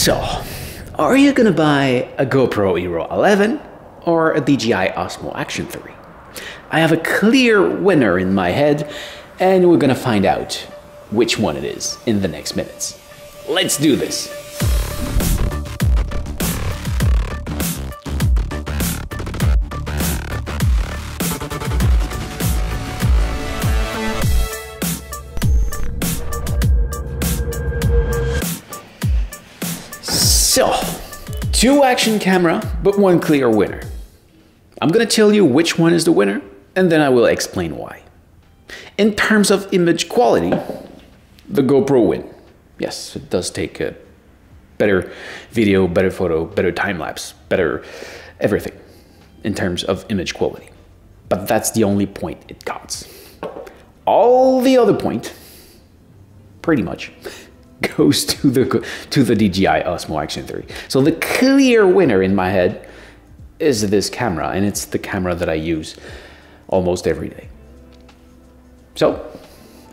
So, are you gonna buy a GoPro Hero 11 or a DJI Osmo Action 3? I have a clear winner in my head, and we're gonna find out which one it is in the next minutes. Let's do this! So, 2 action camera, but 1 clear winner. I'm gonna tell you which one is the winner, and then I will explain why. In terms of image quality, the GoPro win. Yes, it does take a better video, better photo, better time-lapse, better everything in terms of image quality. But that's the only point it counts. All the other point, pretty much, goes to the DJI Osmo Action 3. So the clear winner in my head is this camera, and it's the camera that I use almost every day. So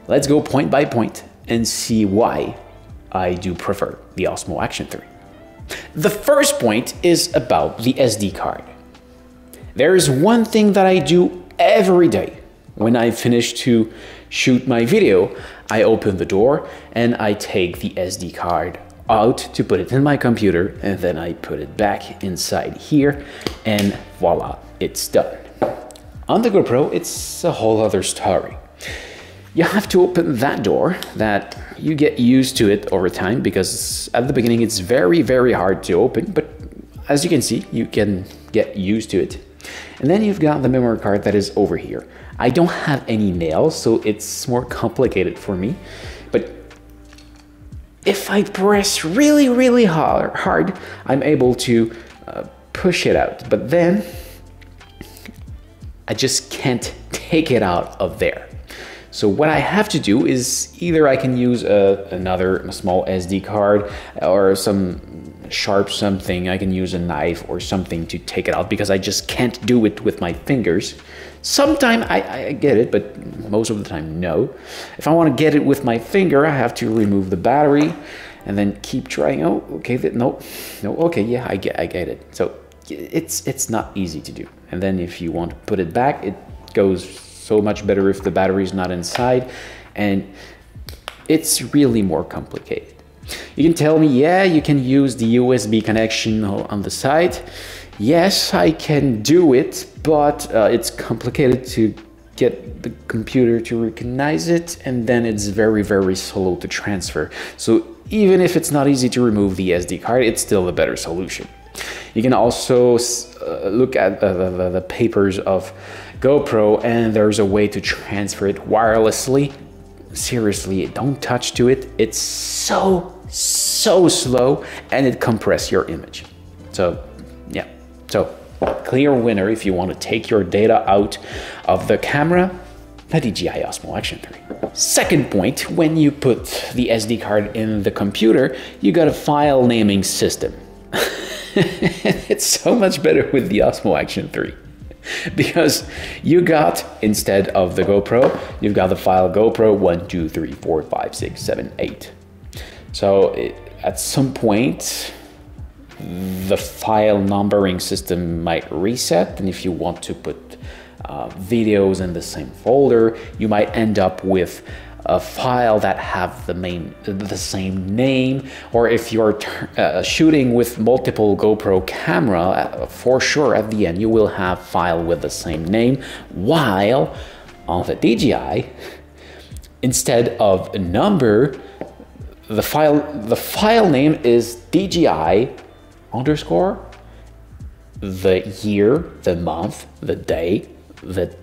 let's go point by point and see why I do prefer the Osmo Action 3. The first point is about the SD card. There is one thing that I do every day. When I finish to shoot my video, I open the door and I take the SD card out to put it in my computer, and then I put it back inside here, and voila, it's done. On the GoPro, it's a whole other story. You have to open that door, that you get used to it over time, because at the beginning it's very, very hard to open, but as you can see, you can get used to it. And then you've got the memory card that is over here. I don't have any nails, so it's more complicated for me. But if I press really, really hard, I'm able to push it out. But then I just can't take it out of there. So what I have to do is either I can use another small SD card or some sharp something. I can use a knife or something to take it out, because I just can't do it with my fingers. Sometimes I get it, but most of the time, no. If I want to get it with my finger, I have to remove the battery and then keep trying. Oh, okay, no, okay, yeah, I get it. So it's not easy to do. And then if you want to put it back, it goes so much better if the battery is not inside, and it's really more complicated. You can tell me, yeah, you can use the USB connection on the side. Yes, I can do it, but it's complicated to get the computer to recognize it, and then it's very, very slow to transfer. So even if it's not easy to remove the SD card, it's still a better solution. You can also look at the papers of GoPro, and there's a way to transfer it wirelessly. Seriously, don't touch to it. It's so slow, and it compresses your image. So yeah, so clear winner if you want to take your data out of the camera, the DJI Osmo Action 3. Second point, when you put the SD card in the computer, you got a file naming system. It's so much better with the Osmo Action 3. Because you got, instead of the GoPro, you've got the file GoPro 1, 2, 3, 4, 5, 6, 7, 8. So at some point, the file numbering system might reset, and if you want to put videos in the same folder, you might end up with a file that have the same name. Or if you're shooting with multiple GoPro camera, for sure at the end you will have file with the same name, while on the DJI, instead of a number, the file name is DJI underscore, the year, the month, the day, the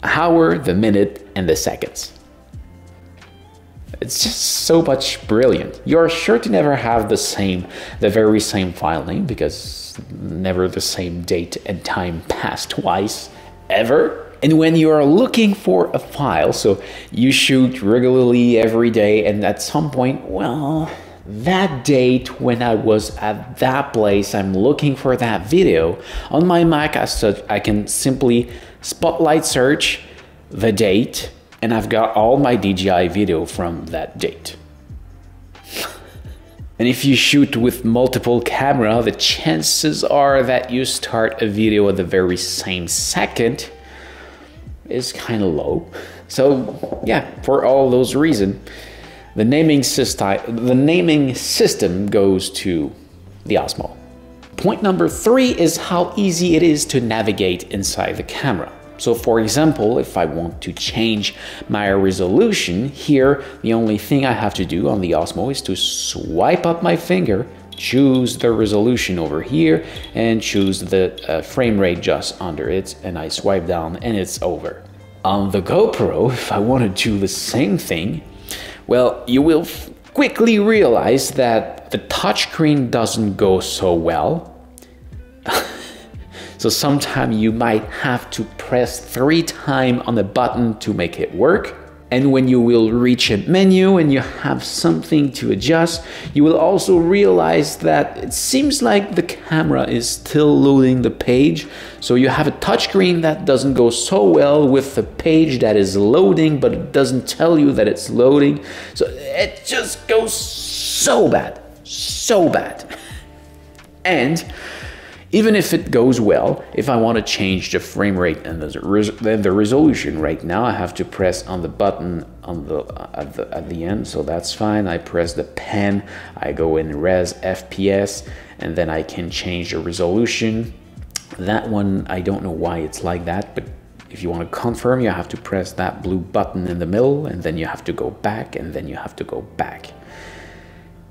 hour, the minute, and the seconds. It's just so much brilliant. You're sure to never have the very same file name, because never the same date and time pass twice, ever. And when you are looking for a file, so you shoot regularly every day, and at some point, well, that date when I was at that place, I'm looking for that video. On my Mac, as such, I can simply spotlight search the date, and I've got all my DJI video from that date. And if you shoot with multiple camera, the chances are that you start a video at the very same second is kind of low. So yeah, for all those reasons, the naming system goes to the Osmo. Point number 3 is how easy it is to navigate inside the camera. So for example, if I want to change my resolution here, the only thing I have to do on the Osmo is to swipe up my finger, choose the resolution over here, and choose the frame rate just under it, and I swipe down and it's over. On the GoPro, if I want to do the same thing, well, you will quickly realize that the touchscreen doesn't go so well. So sometimes you might have to press 3 times on the button to make it work. And when you will reach a menu and you have something to adjust, you will also realize that it seems like the camera is still loading the page. So you have a touchscreen that doesn't go so well with the page that is loading, but it doesn't tell you that it's loading. So it just goes so bad, so bad. And even if it goes well, if I want to change the frame rate and the resolution right now, I have to press on the button on at the end, so that's fine. I press the pen, I go in res FPS, and then I can change the resolution. That one, I don't know why it's like that, but if you want to confirm, you have to press that blue button in the middle, and then you have to go back, and then you have to go back.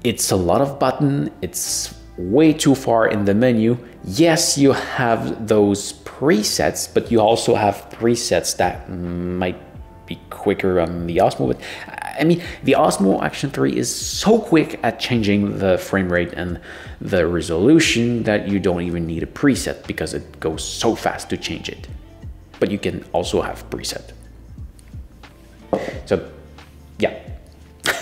It's a lot of button, it's way too far in the menu. Yes, you have those presets, but you also have presets that might be quicker on the Osmo. But I mean, the Osmo Action 3 is so quick at changing the frame rate and the resolution that you don't even need a preset because it goes so fast to change it. But you can also have preset. So yeah.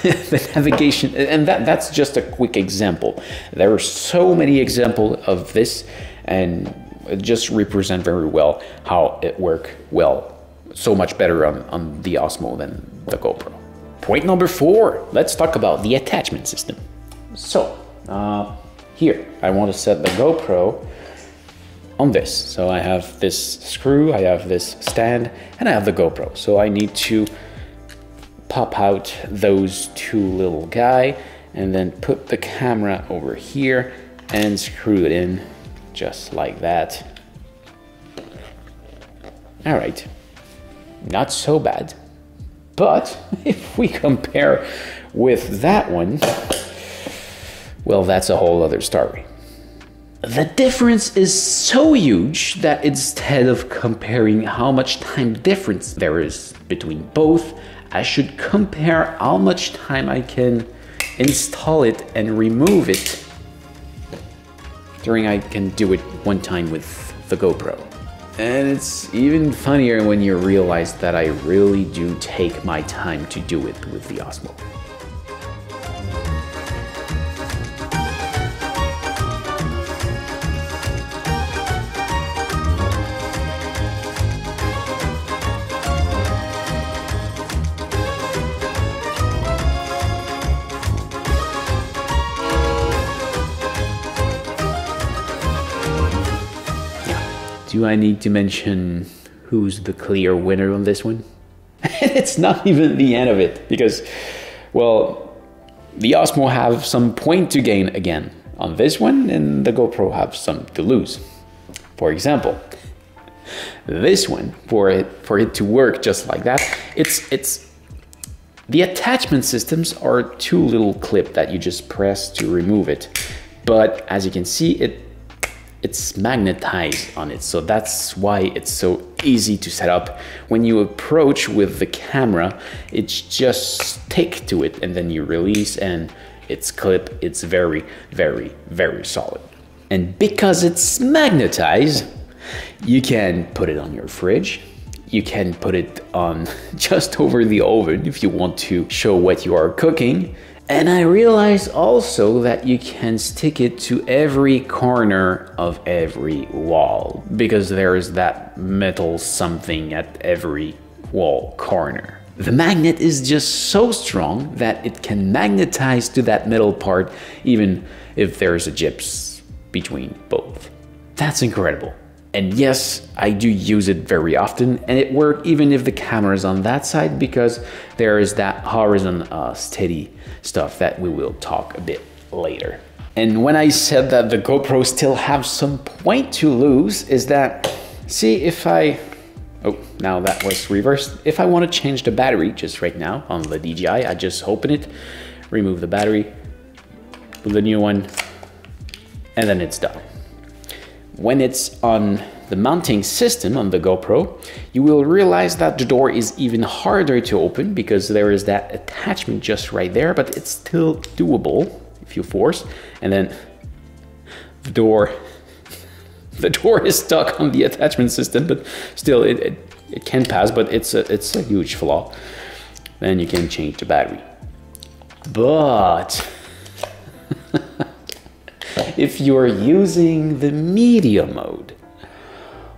The navigation, and that's just a quick example. There are so many examples of this, and it just represent very well how it works well, so much better on the Osmo than the GoPro. Point number 4, let's talk about the attachment system. So here, I want to set the GoPro on this. So I have this screw, I have this stand, and I have the GoPro. So I need to pop out those 2 little guys and then put the camera over here and screw it in just like that. All right, not so bad. But if we compare with that one, well, that's a whole other story. The difference is so huge that instead of comparing how much time difference there is between both, I should compare how much time I can install it and remove it during I can do it one time with the GoPro. And it's even funnier when you realize that I really do take my time to do it with the Osmo. Do I need to mention who's the clear winner on this one? It's not even the end of it, because, well, the Osmo have some point to gain again on this one, and the GoPro have some to lose. For example, this one, for it to work just like that, it's the attachment systems are 2 little clips that you just press to remove it. But as you can see, it's magnetized on it, so that's why it's so easy to set up. When you approach with the camera, it's just stick to it and then you release and it's clip. It's very, very, very solid. And because it's magnetized, you can put it on your fridge. You can put it on just over the oven if you want to show what you are cooking. And I realized also that you can stick it to every corner of every wall, because there is that metal something at every wall corner. The magnet is just so strong that it can magnetize to that middle part even if there's a gyps between both. That's incredible. And yes, I do use it very often, and it works even if the camera is on that side, because there is that horizon steady stuff that we will talk a bit later. And when I said that the GoPro still have some point to lose, is that, see, if I, oh, now that was reversed. If I want to change the battery just right now on the DJI, I just open it, remove the battery, put the new one, and then it's done. When it's on the mounting system on the GoPro, you will realize that the door is even harder to open because there is that attachment just right there, but it's still doable if you force. And then the door is stuck on the attachment system, but still it can pass, but it's a huge flaw. Then you can change the battery. But if you're using the media mode,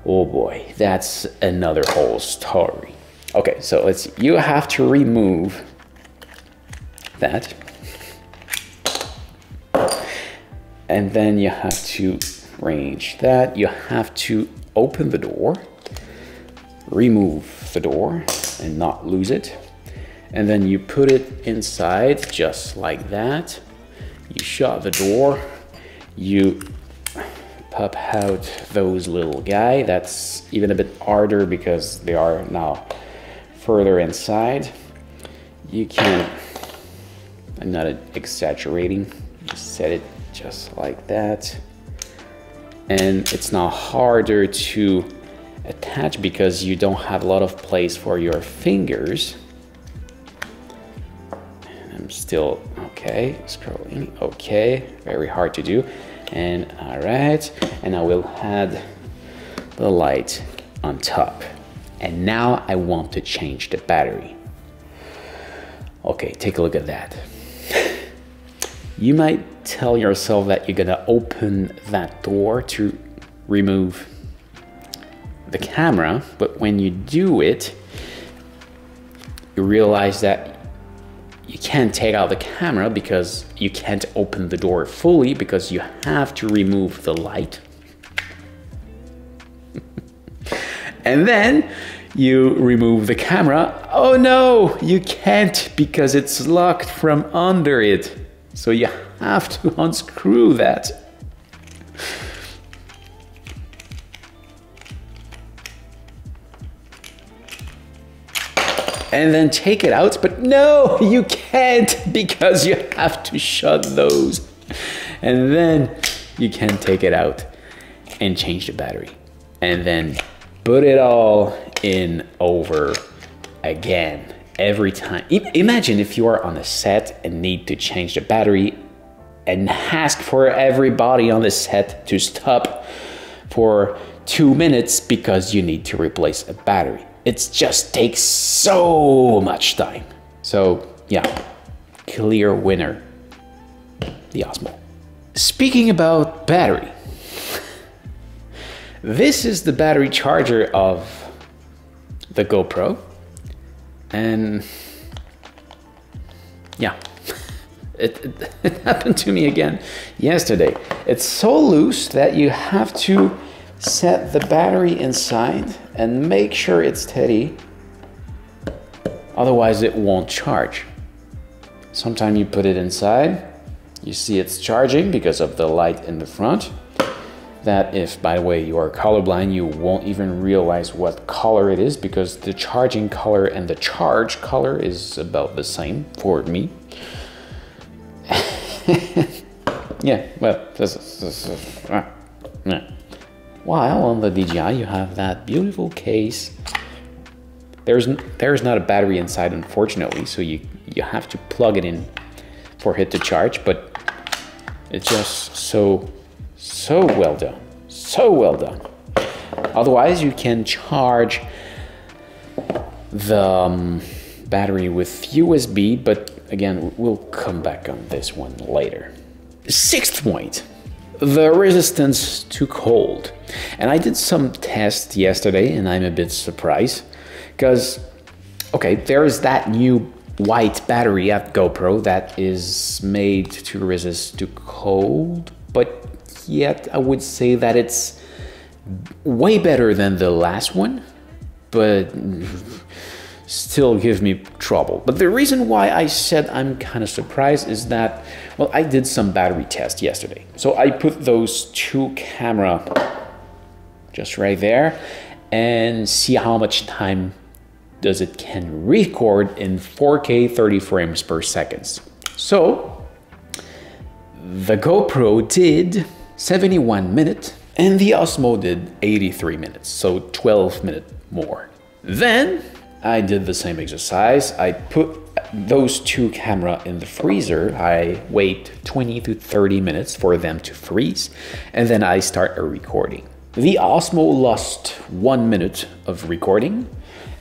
oh boy, that's another whole story. Okay, so you have to remove that. And then you have to arrange that. You have to open the door, remove the door and not lose it. And then you put it inside just like that. You shut the door. You pop out those little guy. That's even a bit harder because they are now further inside. You can, I'm not exaggerating, you set it just like that. And it's now harder to attach because you don't have a lot of place for your fingers. I'm still okay, scrolling, okay, very hard to do. And all right, and I will add the light on top. And now I want to change the battery. Okay, take a look at that. You might tell yourself that you're gonna open that door to remove the camera, but when you do it, you realize that you can't take out the camera because you can't open the door fully because you have to remove the light. And then you remove the camera. Oh no, you can't because it's locked from under it. So you have to unscrew that. And then take it out, but no, you can't because you have to shut those. And then you can take it out and change the battery. And then put it all in over again every time. Imagine if you are on a set and need to change the battery and ask for everybody on the set to stop for 2 minutes because you need to replace a battery. It just takes so much time. So yeah, clear winner, the Osmo. Speaking about battery, this is the battery charger of the GoPro. And yeah, it happened to me again yesterday. It's so loose that you have to set the battery inside and make sure it's steady, otherwise it won't charge. Sometimes you put it inside, you see it's charging because of the light in the front. That if, by the way, you are colorblind, you won't even realize what color it is because the charging color and the charge color is about the same for me. Yeah, well, yeah. While on the DJI you have that beautiful case. There's not a battery inside, unfortunately, so you have to plug it in for it to charge, but it's just so well done, so well done. Otherwise you can charge the battery with USB, but again, we'll come back on this one later. Sixth point, the resistance to cold. And I did some tests yesterday and I'm a bit surprised because, Okay, there is that new white battery at GoPro that is made to resist to cold, but yet I would say that it's way better than the last one, but still give me trouble. But the reason why I said I'm kind of surprised is that, well, I did some battery tests yesterday. So I put those two camera just right there and see how much time does it can record in 4K 30 frames per second. So the GoPro did 71 minutes and the Osmo did 83 minutes, so 12 minutes more. Then I did the same exercise. I put those two cameras in the freezer. I wait 20 to 30 minutes for them to freeze, and then I start a recording. The Osmo lost 1 minute of recording,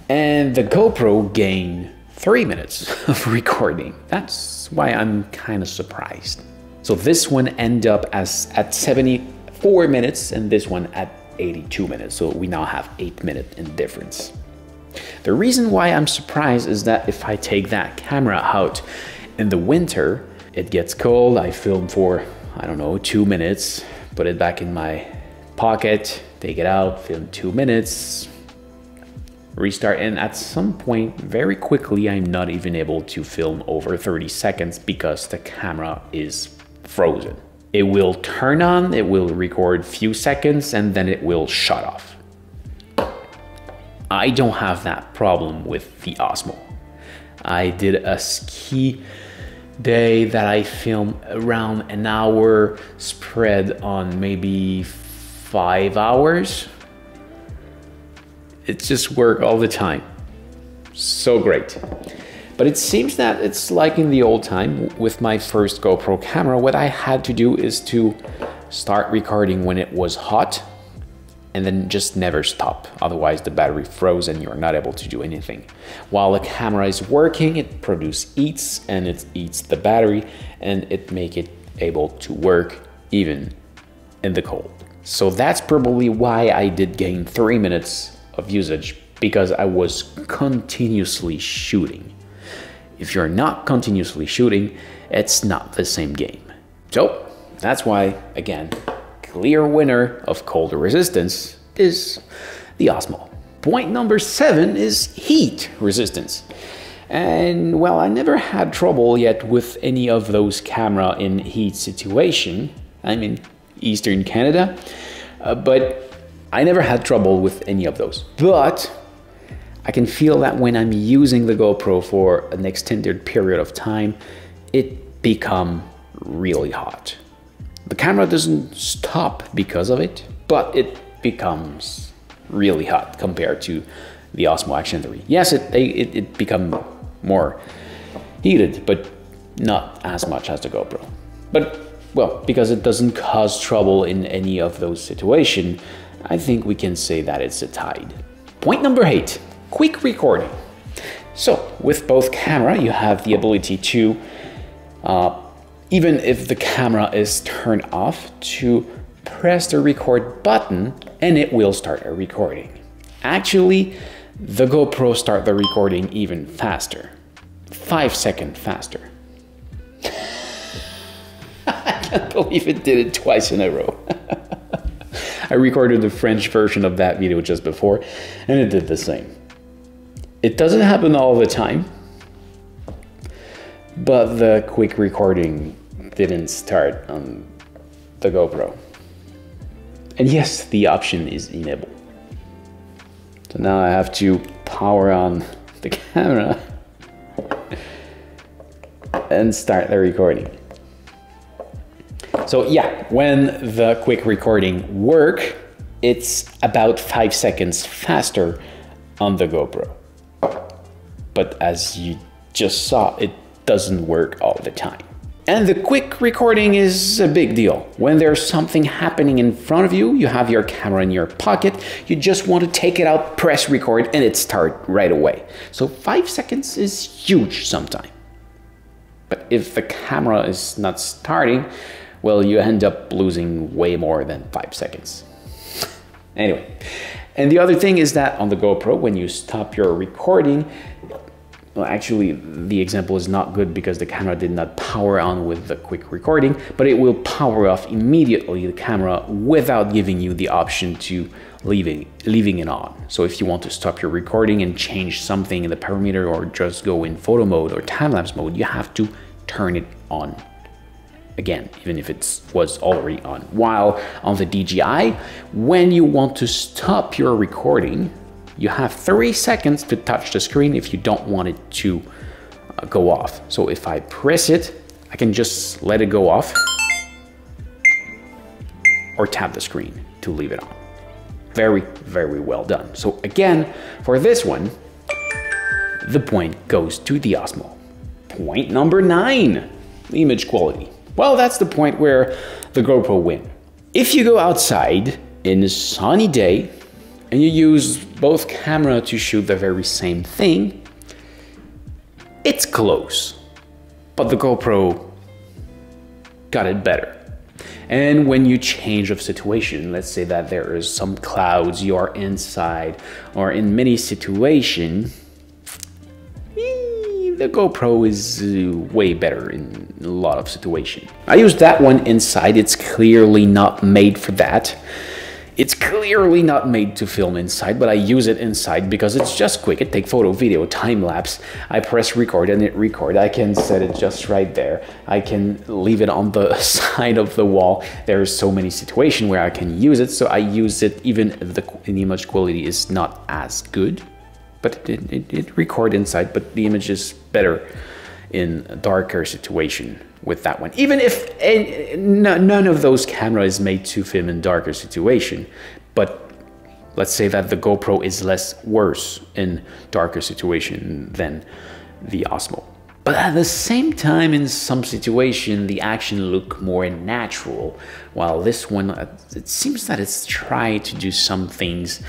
and the GoPro gained 3 minutes of recording. That's why I'm kind of surprised. So this one ended up at 74 minutes, and this one at 82 minutes. So we now have 8 minutes in difference. The reason why I'm surprised is that if I take that camera out in the winter, it gets cold, I film for, I don't know, 2 minutes, put it back in my pocket, take it out, film 2 minutes, restart, and at some point, very quickly, I'm not even able to film over 30 seconds because the camera is frozen. It will turn on, it will record few seconds, and then it will shut off. I don't have that problem with the Osmo. I did a ski day that I filmed around an hour spread on maybe 5 hours. It just worked all the time. So great. But it seems that it's like in the old time with my first GoPro camera. What I had to do is to start recording when it was hot and then just never stop. Otherwise the battery froze and you're not able to do anything. While the camera is working, it produces heat and it eats the battery and it make it able to work even in the cold. So that's probably why I did gain 3 minutes of usage, because I was continuously shooting. If you're not continuously shooting, it's not the same game. So that's why, again, clear winner of cold resistance is the Osmo. Point number 7 is heat resistance. And well, I never had trouble yet with any of those camera in heat situation. I'm in Eastern Canada, but I never had trouble with any of those. But I can feel that when I'm using the GoPro for an extended period of time, it becomes really hot. The camera doesn't stop because of it, but it becomes really hot compared to the Osmo Action 3. Yes, it becomes more heated, but not as much as the GoPro. But, well, because it doesn't cause trouble in any of those situations, I think we can say that it's a tide. Point number 8, quick recording. So, with both camera, you have the ability to even if the camera is turned off, to press the record button and it will start a recording. Actually, the GoPro start the recording even faster. 5 seconds faster. I can't believe it did it twice in a row. I recorded the French version of that video just before and it did the same. It doesn't happen all the time, but the quick recording didn't start on the GoPro. And yes, the option is enabled. So now I have to power on the camera and start the recording. So yeah, when the quick recording work, it's about 5 seconds faster on the GoPro. But as you just saw, it doesn't work all the time. And the quick recording is a big deal. When there's something happening in front of you, you have your camera in your pocket, you just want to take it out, press record, and it starts right away. So 5 seconds is huge sometimes. But if the camera is not starting, well, you end up losing way more than 5 seconds. Anyway, and the other thing is that on the GoPro, when you stop your recording, well, actually, the example is not good because the camera did not power on with the quick recording, but it will power off immediately the camera without giving you the option to leaving it on. So if you want to stop your recording and change something in the parameter or just go in photo mode or time-lapse mode, you have to turn it on again, even if it was already on. While on the DJI, when you want to stop your recording, you have 3 seconds to touch the screen if you don't want it to go off. So if I press it, I can just let it go off or tap the screen to leave it on. Very, very well done. So again, for this one, the point goes to the Osmo. Point number 9, the image quality. Well, that's the point where the GoPro wins. If you go outside in a sunny day and you use both camera to shoot the very same thing, it's close, but the GoPro got it better. And when you change of situation, let's say that there is some clouds, you are inside, or in many situations, the GoPro is way better in a lot of situations. I used that one inside. It's clearly not made for that. It's clearly not made to film inside, but I use it inside because it's just quick. It takes photo, video, time lapse. I press record and it records. I can set it just right there. I can leave it on the side of the wall. There's so many situations where I can use it, so I use it even if the image quality is not as good. But it records inside, but the image is better in a darker situation with that one. Even if none of those cameras is made to film in darker situation, but let's say that the GoPro is less worse in darker situation than the Osmo. But at the same time, in some situation, the action look more natural, while this one, it seems that it's trying to do some things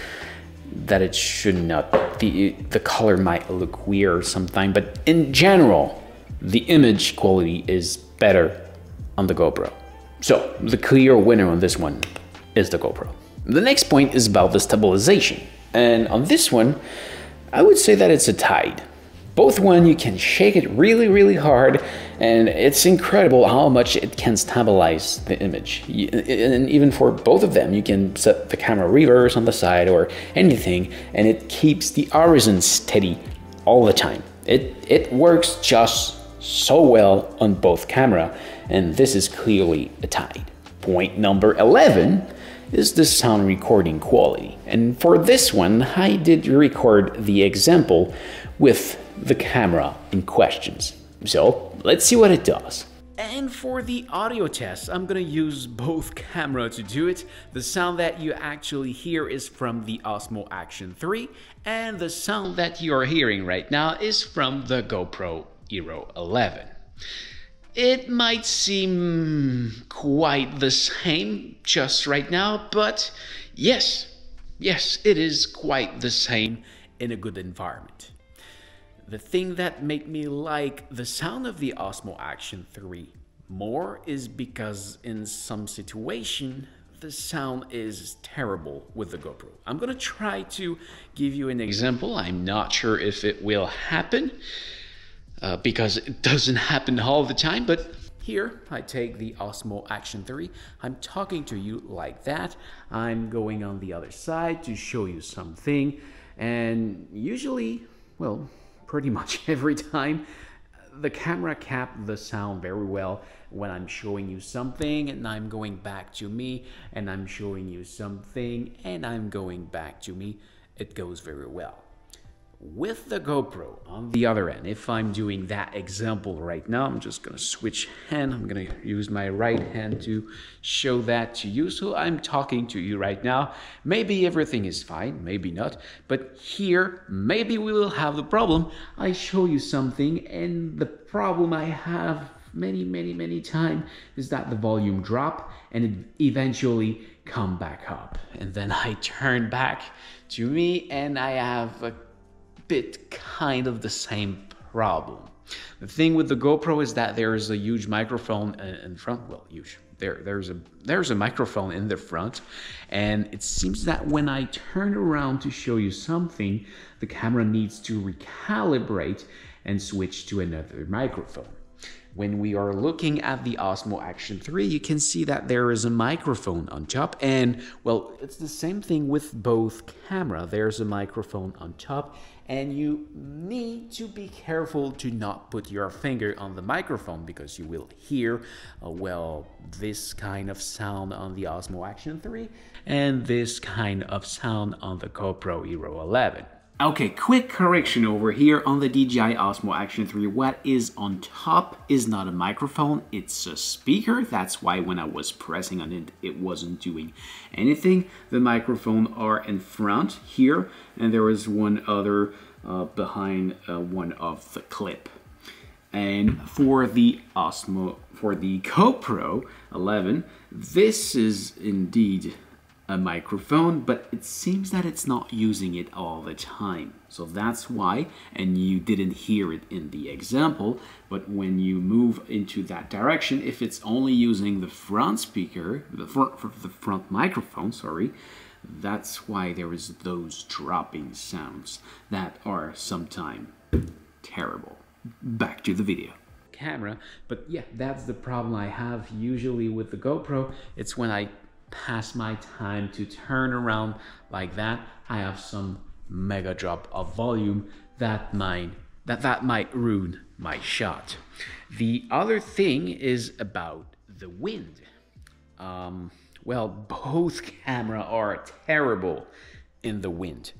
that it should not. The color might look weird sometimes, but in general, the image quality is better on the GoPro. So the clear winner on this one is the GoPro. The next point is about the stabilization. And on this one, I would say that it's a tie. Both one, you can shake it really, really hard, and it's incredible how much it can stabilize the image. And even for both of them, you can set the camera reverse on the side or anything, and it keeps the horizon steady all the time. It works just so well on both camera, and this is clearly a tie. Point number 11 is the sound recording quality. And for this one, I did record the example with the camera in questions. So let's see what it does. And for the audio test, I'm gonna use both cameras to do it. The sound that you actually hear is from the Osmo Action 3, and the sound that you are hearing right now is from the GoPro Hero 11. It might seem quite the same just right now, but yes, it is quite the same in a good environment. The thing that made me like the sound of the Osmo Action 3 more is because in some situation, the sound is terrible with the GoPro. I'm gonna try to give you an example. I'm not sure if it will happen because it doesn't happen all the time, but here I take the Osmo Action 3. I'm talking to you like that. I'm going on the other side to show you something, and usually, well, pretty much every time, the camera caps the sound very well when I'm showing you something and I'm going back to me, and I'm showing you something and I'm going back to me. It goes very well. With the GoPro, on the other end, if I'm doing that example right now, I'm just gonna switch hand. I'm gonna use my right hand to show that to you. So I'm talking to you right now. Maybe everything is fine, maybe not. But here, maybe we will have the problem. I show you something, and the problem I have many times is that the volume drop and it eventually come back up. And then I turn back to me and I have a bit kind of the same problem. The thing with the GoPro is that there is a huge microphone in front. Well, huge. There's a microphone in the front, and it seems that when I turn around to show you something, the camera needs to recalibrate, and switch to another microphone. When we are looking at the Osmo Action 3, you can see that there is a microphone on top, and well, it's the same thing with both camera. There's a microphone on top, and you need to be careful to not put your finger on the microphone because you will hear, well, this kind of sound on the Osmo Action 3 and this kind of sound on the GoPro Hero 11. Okay, quick correction over here on the DJI Osmo Action 3. What is on top is not a microphone, it's a speaker. That's why when I was pressing on it, it wasn't doing anything. The microphone are in front here, and there is one other behind one of the clip. And for the GoPro 11, this is indeed a microphone, but it seems that it's not using it all the time. So that's why, and you didn't hear it in the example, but when you move into that direction, if it's only using the front speaker, the front microphone, sorry, that's why there is those dropping sounds that are sometimes terrible. Back to the video. Camera, but yeah, that's the problem I have usually with the GoPro. It's when I pass my time to turn around like that, I have some mega drop of volume that might ruin my shot. The other thing is about the wind. Well, both camera are terrible in the wind,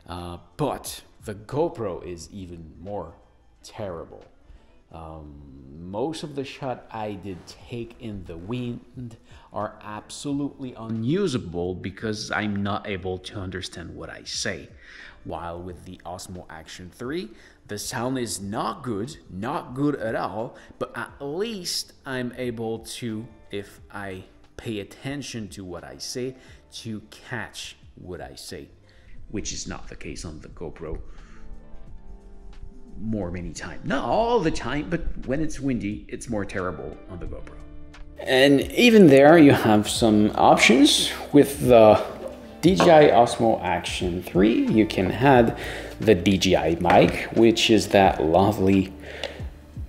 but the GoPro is even more terrible. Most of the shot I did take in the wind are absolutely unusable because I'm not able to understand what I say. While with the Osmo Action 3, the sound is not good at all, but at least I'm able to, if I pay attention to what I say, to catch what I say, which is not the case on the GoPro. Many times, not all the time, but when it's windy, it's more terrible on the GoPro. And even there, you have some options with the DJI Osmo Action 3. You can add the DJI mic, which is that lovely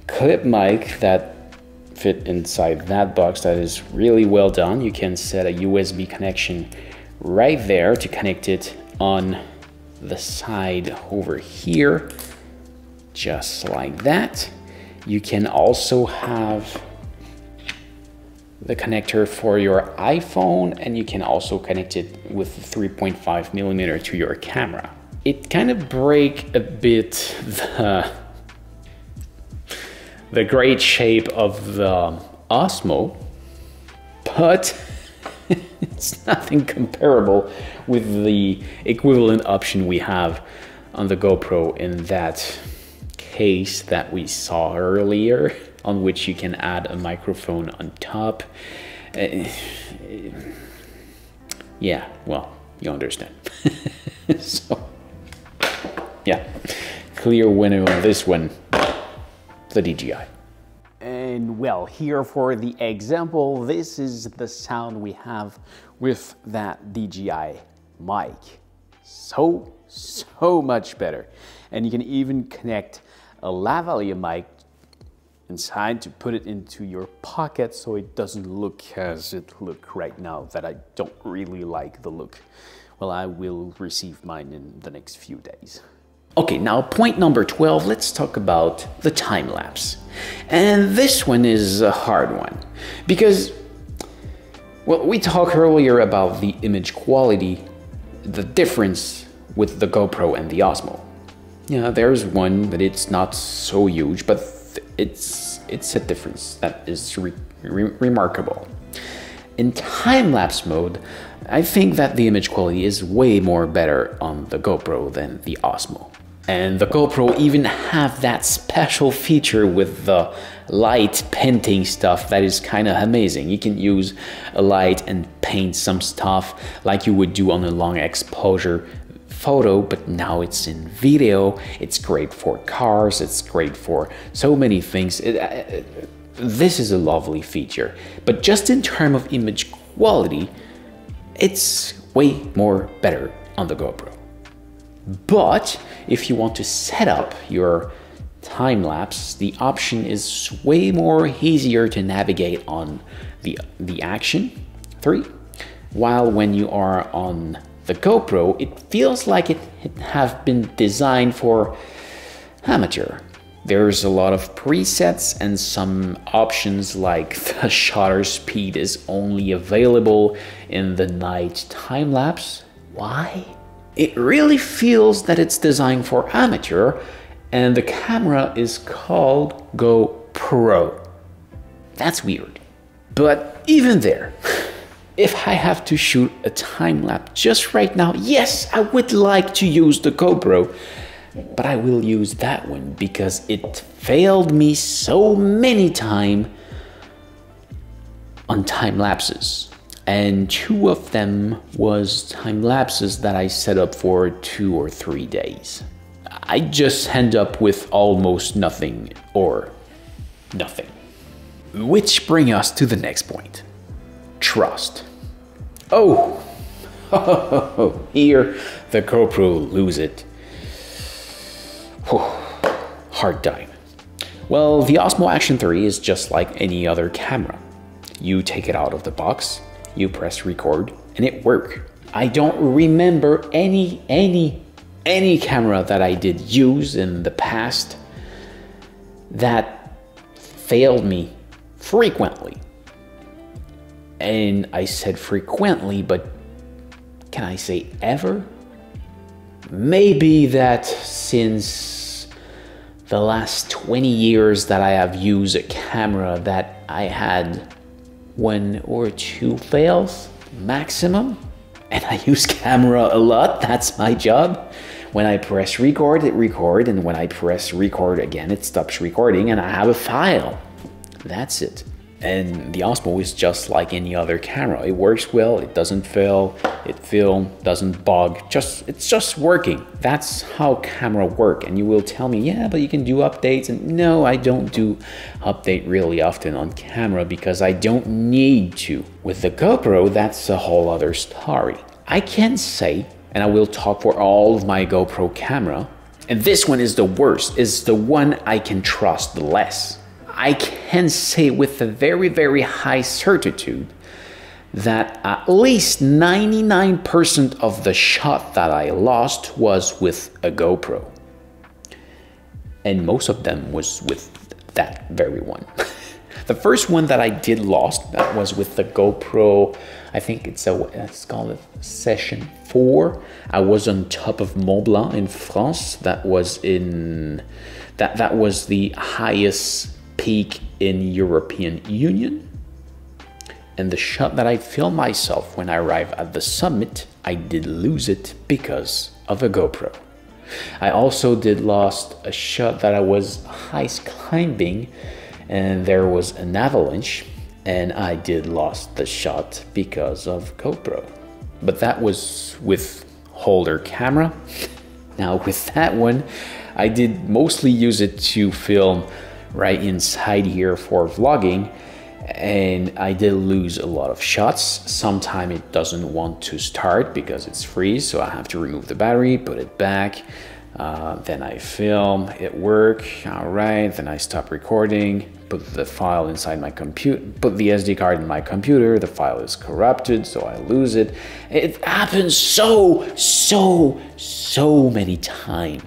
clip mic that fit inside that box. That is really well done. You can set a USB connection right there to connect it on the side over here. Just like that. You can also have the connector for your iPhone, and you can also connect it with 3.5mm to your camera. It kind of breaks a bit the great shape of the Osmo, but it's nothing comparable with the equivalent option we have on the GoPro in that case that we saw earlier, on which you can add a microphone on top. Yeah, well, you understand. So, yeah, clear winner on this one, the DJI. And well, here for the example, this is the sound we have with that DJI mic. So much better. And you can even connect a lavalier mic inside to put it into your pocket so it doesn't look as it looks right now, that I don't really like the look. Well, I will receive mine in the next few days. Okay, now point number 12, let's talk about the time lapse. And this one is a hard one because, well, we talked earlier about the image quality, the difference with the GoPro and the Osmo. Yeah, there's one, but it's not so huge, but it's a difference that is remarkable. In time-lapse mode, I think that the image quality is way more better on the GoPro than the Osmo. And the GoPro even have that special feature with the light painting stuff that is kind of amazing. You can use a light and paint some stuff like you would do on a long exposure photo, but now it's in video. It's great for cars, it's great for so many things. This is a lovely feature, but just in terms of image quality, it's way more better on the GoPro. But if you want to set up your time lapse, the option is way more easier to navigate on the Action 3, while when you are on the GoPro, it feels like it have been designed for amateur. There's a lot of presets and some options like the shutter speed is only available in the night time lapse. Why? It really feels that it's designed for amateur, and the camera is called GoPro. That's weird. But even there, if I have to shoot a time lapse just right now, yes, I would like to use the GoPro, but I will use that one because it failed me so many times on time lapses. And 2 of them was time lapses that I set up for 2 or 3 days. I just end up with almost nothing or nothing. Which brings us to the next point. Trust. Oh, here the GoPro lose it. Hard time. Well, the Osmo Action 3 is just like any other camera. You take it out of the box, you press record, and it works. I don't remember any camera that I did use in the past that failed me frequently. And I said frequently, but can I say ever? Maybe that since the last 20 years that I have used a camera that I had 1 or 2 fails maximum. And I use camera a lot, that's my job. When I press record, it records, and when I press record again, it stops recording and I have a file. That's it. And the Osmo is just like any other camera. It works well, it doesn't fail, it doesn't bug, it's just working. That's how camera work. And you will tell me, yeah, but you can do updates. And no, I don't do update really often on camera because I don't need to. With the GoPro, that's a whole other story. I can say, and I will talk for all of my GoPro camera, and this one is the worst, is the one I can trust the less. I can say with a very, very high certitude that at least 99% of the shot that I lost was with a GoPro. And most of them was with that very one. The first one that I did lost, that was with the GoPro, I think it's called a Session 4. I was on top of Mont Blanc in France. That was that was the highest peak in European Union. And the shot that I filmed myself when I arrived at the summit, I did lose it because of a GoPro. I also did lost a shot that I was ice climbing and there was an avalanche, and I did lost the shot because of GoPro. But that was with holder camera. Now with that one, I did mostly use it to film right inside here for vlogging, and I did lose a lot of shots. Sometimes it doesn't want to start because it's freeze, so I have to remove the battery, put it back, then I film, it work, all right, then I stop recording, put the file inside my computer, put the SD card in my computer, the file is corrupted, so I lose it. It happens so many times.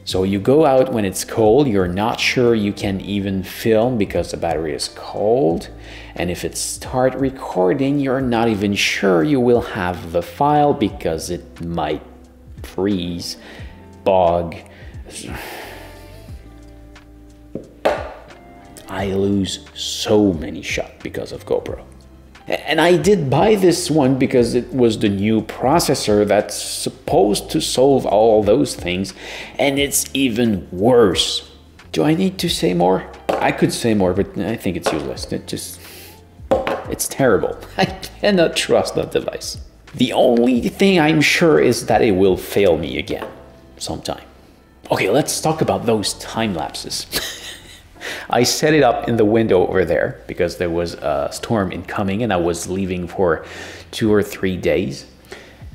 So you go out when it's cold, you're not sure you can even film because the battery is cold. And if it start recording, you're not even sure you will have the file because it might freeze, bug. I lose so many shots because of GoPro. And I did buy this one because it was the new processor that's supposed to solve all those things, and it's even worse. Do I need to say more? I could say more, but I think it's useless. It's terrible. I cannot trust that device. The only thing I'm sure is that it will fail me again sometime. Okay, let's talk about those time lapses. I set it up in the window over there because there was a storm incoming and I was leaving for 2 or 3 days.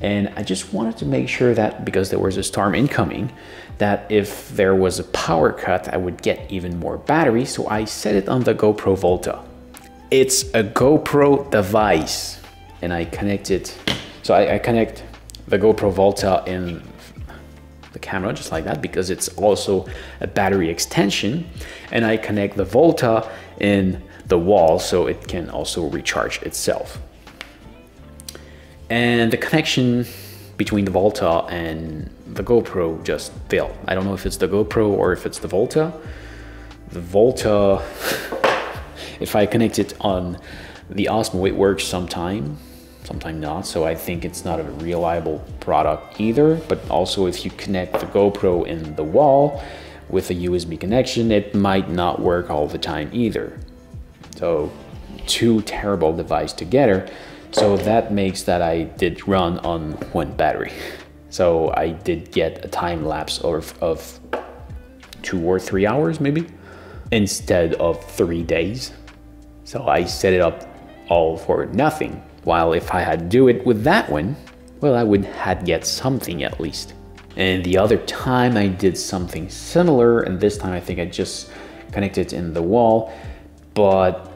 And I just wanted to make sure that, because there was a storm incoming, that if there was a power cut, I would get even more battery. So I set it on the GoPro Volta. It's a GoPro device, and I connect it. So I connect the GoPro Volta in the camera just like that, because it's also a battery extension, and I connect the Volta in the wall so it can also recharge itself. And the connection between the Volta and the GoPro just failed. I don't know if it's the GoPro or if it's the Volta. The Volta, if I connect it on the Osmo, it works sometime not. So I think it's not a reliable product either. But also, if you connect the GoPro in the wall with a USB connection, it might not work all the time either. So two terrible devices together. So that makes that I did run on one battery. So I did get a time lapse of 2 or 3 hours maybe, instead of 3 days. So I set it up all for nothing. While if I had do it with that one, well, I would had get something at least. And the other time I did something similar, and this time I think I just connected in the wall, but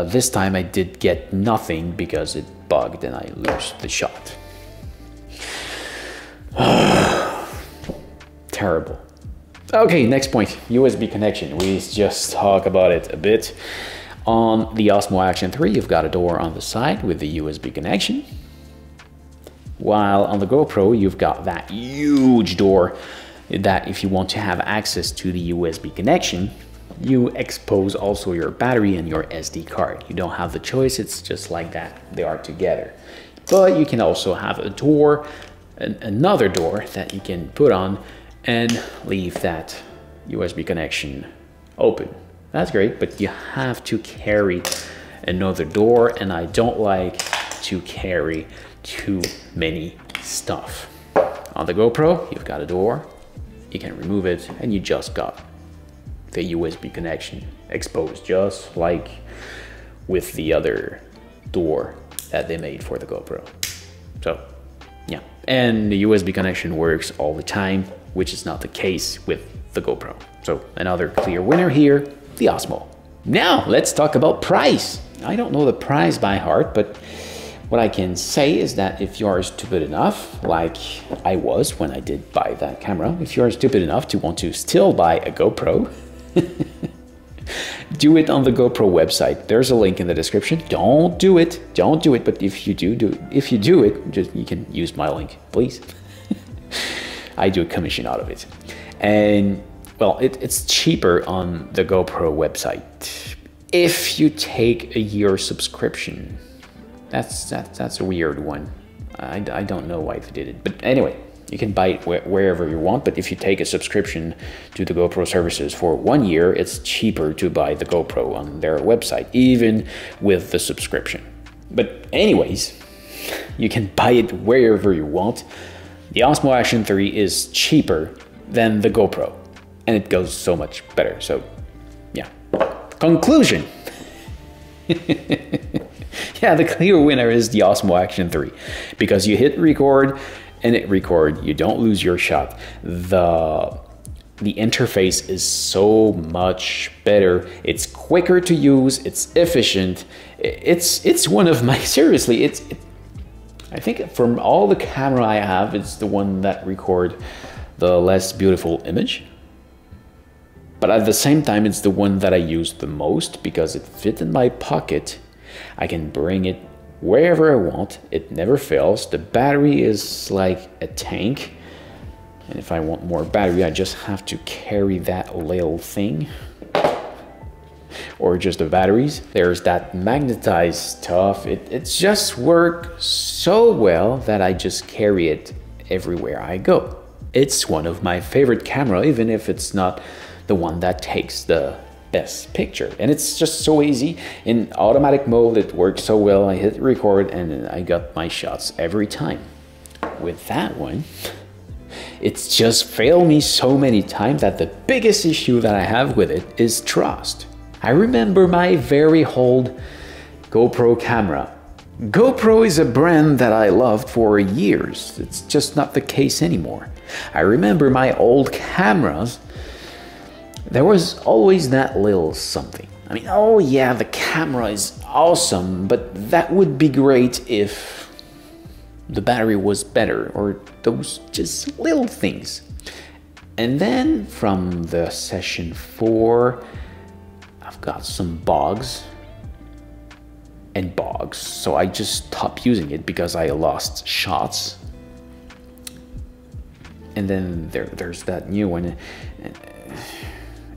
this time I did get nothing because it bugged and I lost the shot. Terrible. Okay, next point, USB connection. We just talk about it a bit. On the Osmo Action 3, you've got a door on the side with the USB connection. While on the GoPro, you've got that huge door that if you want to have access to the USB connection, you expose also your battery and your SD card. You don't have the choice, it's just like that. They are together. But you can also have a door, another door that you can put on and leave that USB connection open. That's great, but you have to carry another door, and I don't like to carry too many stuff. On the GoPro, you've got a door, you can remove it, and you just got the USB connection exposed, just like with the other door that they made for the GoPro. So yeah, and the USB connection works all the time, which is not the case with the GoPro. So another clear winner here, the Osmo. Now let's talk about price. I don't know the price by heart, but what I can say is that if you are stupid enough, like I was when I did buy that camera, if you are stupid enough to want to still buy a GoPro, do it on the GoPro website. There's a link in the description. Don't do it. Don't do it. But if you do it, just you can use my link, please. I do a commission out of it. And well, it's cheaper on the GoPro website if you take a year subscription. That's a weird one. I don't know why they did it, but anyway, you can buy it wherever you want. But if you take a subscription to the GoPro services for 1 year, it's cheaper to buy the GoPro on their website, even with the subscription. But anyways, you can buy it wherever you want. The Osmo Action 3 is cheaper than the GoPro, and it goes so much better. So yeah, conclusion. Yeah, the clear winner is the Osmo Action 3, because you hit record and it record, you don't lose your shot. The interface is so much better. It's quicker to use, it's efficient. It's one of my, seriously, I think from all the camera I have, it's the one that record the less beautiful image. But at the same time, it's the one that I use the most because it fits in my pocket. I can bring it wherever I want. It never fails. The battery is like a tank. And if I want more battery, I just have to carry that little thing. Or just the batteries. There's that magnetized stuff. It just works so well that I just carry it everywhere I go. It's one of my favorite camera, even if it's not the one that takes the best picture. And it's just so easy. In automatic mode, it works so well. I hit record and I got my shots every time. With that one, it's just failed me so many times that the biggest issue that I have with it is trust. I remember my very old GoPro camera. GoPro is a brand that I loved for years. It's just not the case anymore. I remember my old cameras, there was always that little something. I mean, oh yeah, the camera is awesome, but that would be great if the battery was better, or those just little things. And then from the session 4, I've got some bugs. So I just stopped using it because I lost shots. And then there's that new one.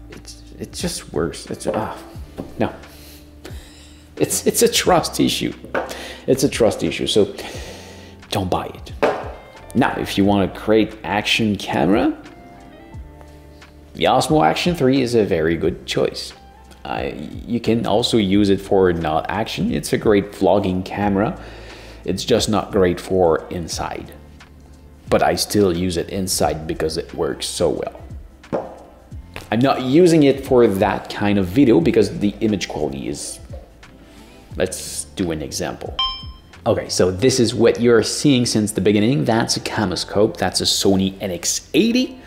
It's just worse. No. It's a trust issue. It's a trust issue. So don't buy it. Now, if you want a great action camera, the Osmo Action 3 is a very good choice. You can also use it for not action. It's a great vlogging camera. It's just not great for inside. But I still use it inside because it works so well. I'm not using it for that kind of video because the image quality is... Let's do an example. Okay, so this is what you're seeing since the beginning. That's a CameoScope. That's a Sony NX80.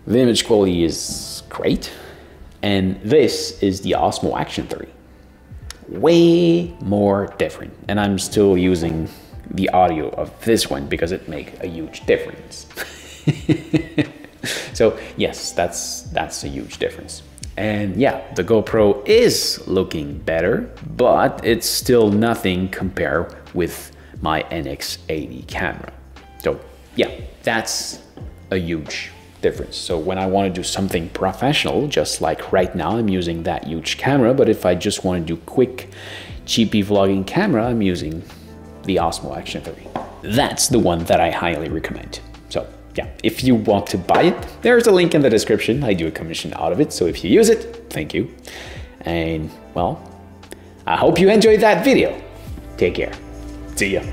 The image quality is great. And this is the Osmo Action 3. Way more different. And I'm still using the audio of this one because it makes a huge difference. So yes, that's a huge difference. And yeah, the GoPro is looking better, but it's still nothing compared with my NX80 camera. So yeah, that's a huge difference. So when I want to do something professional, just like right now, I'm using that huge camera, but if I just want to do quick, cheapy vlogging camera, I'm using the Osmo Action 3. That's the one that I highly recommend. So yeah, if you want to buy it, there's a link in the description. I do a commission out of it, so if you use it, thank you. And well, I hope you enjoyed that video. Take care. See ya.